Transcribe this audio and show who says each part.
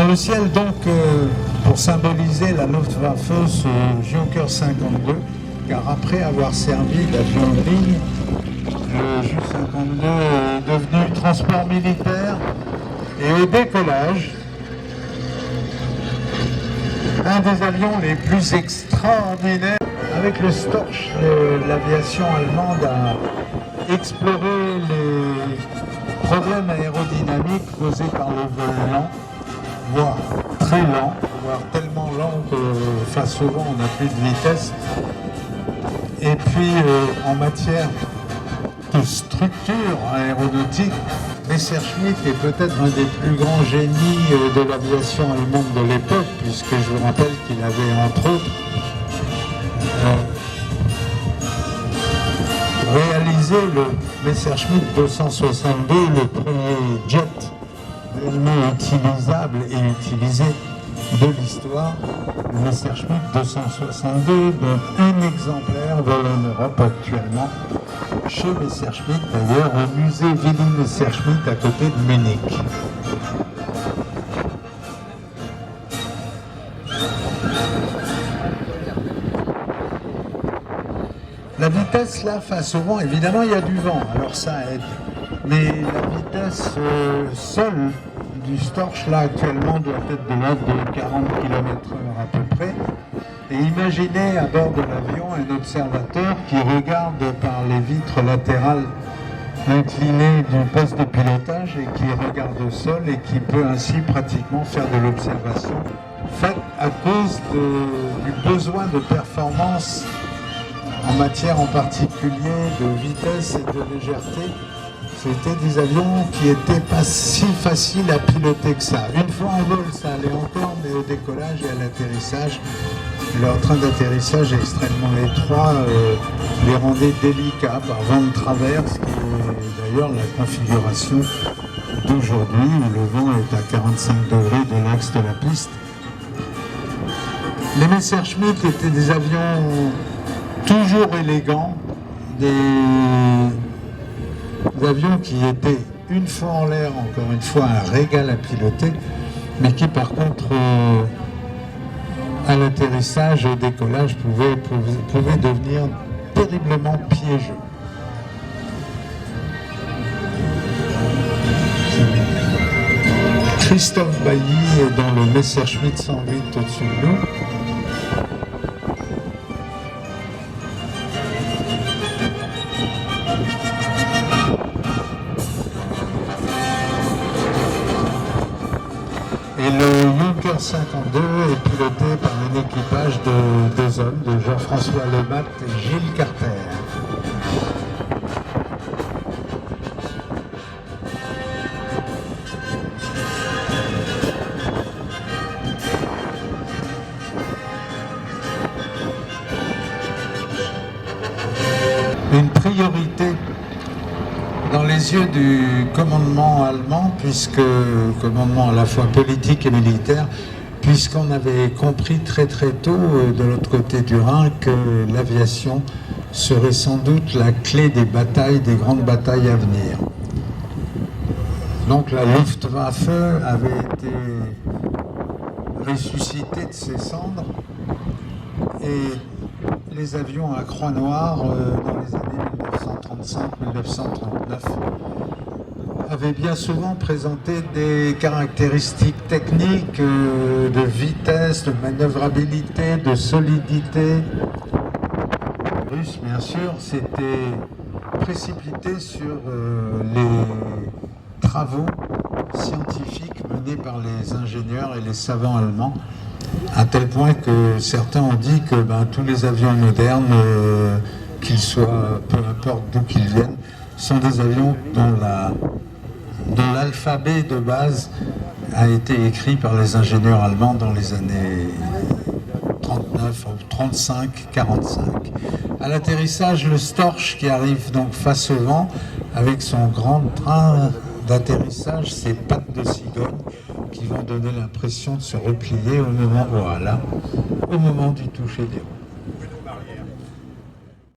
Speaker 1: le ciel, donc, pour symboliser la Luftwaffe, ce Junkers 52, car après avoir servi d'avion de ligne, le Ju-52 est devenu transport militaire et au décollage, un des avions les plus extraordinaires. Avec le Storch, l'aviation allemande a exploré les problèmes aérodynamiques causés par le vol lent, voire très lent, voire tellement lent que face au vent on n'a plus de vitesse. Et puis en matière de structure aéronautique, Messerschmitt est peut-être un des plus grands génies de l'aviation allemande de l'époque, puisque je vous rappelle qu'il avait entre autres réalisé le Messerschmitt 262, le premier jet réellement utilisable et utilisé de l'histoire. Le Messerschmitt 262, dont un exemplaire vole en Europe actuellement chez Messerschmitt, d'ailleurs au musée Willy Messerschmitt à côté de Munich. La vitesse là face au vent, évidemment il y a du vent, alors ça aide. Mais la vitesse seule du Storch là actuellement doit être de l'ordre de 40 km/h à peu près. Et imaginez à bord de l'avion un observateur qui regarde par les vitres latérales inclinées du poste de pilotage et qui regarde au sol et qui peut ainsi pratiquement faire de l'observation faite à cause du besoin de performance en matière en particulier de vitesse et de légèreté. C'était des avions qui n'étaient pas si faciles à piloter que ça. Une fois en vol, ça allait encore, mais au décollage et à l'atterrissage, leur train d'atterrissage extrêmement étroit les rendait délicats par vent de travers, ce qui est d'ailleurs la configuration d'aujourd'hui, où le vent est à 45 degrés de l'axe de la piste. Les Messerschmitt étaient des avions toujours élégants, des avions qui étaient une fois en l'air, encore une fois, un régal à piloter, mais qui par contre, à l'atterrissage et au décollage, pouvaient devenir terriblement piégeux. Christophe Bailly est dans le Messerschmitt 108 au-dessus de nous. Et le Junkers 52 est piloté par un équipage de deux hommes, de Jean-François Lemat et Gilles Carter. Une priorité dans les yeux du commandement allemand, puisque commandement à la fois politique et militaire, puisqu'on avait compris très très tôt de l'autre côté du Rhin que l'aviation serait sans doute la clé des batailles, des grandes batailles à venir. Donc la Luftwaffe avait été ressuscitée de ses cendres et les avions à croix noire dans les années 1935-1939 avaient bien souvent présenté des caractéristiques techniques de vitesse, de manœuvrabilité, de solidité. Les Russes, bien sûr, s'étaient précipités sur les travaux scientifiques menés par les ingénieurs et les savants allemands, à tel point que certains ont dit que tous les avions modernes, qu'ils soient, peu importe d'où qu'ils viennent, sont des avions dont l'alphabet de base a été écrit par les ingénieurs allemands dans les années 39 ou 35, 45. À l'atterrissage, le Storch qui arrive donc face au vent avec son grand train d'atterrissage, ses pattes de cigogne qui vont donner l'impression de se replier au moment, voilà, au moment du toucher des roues.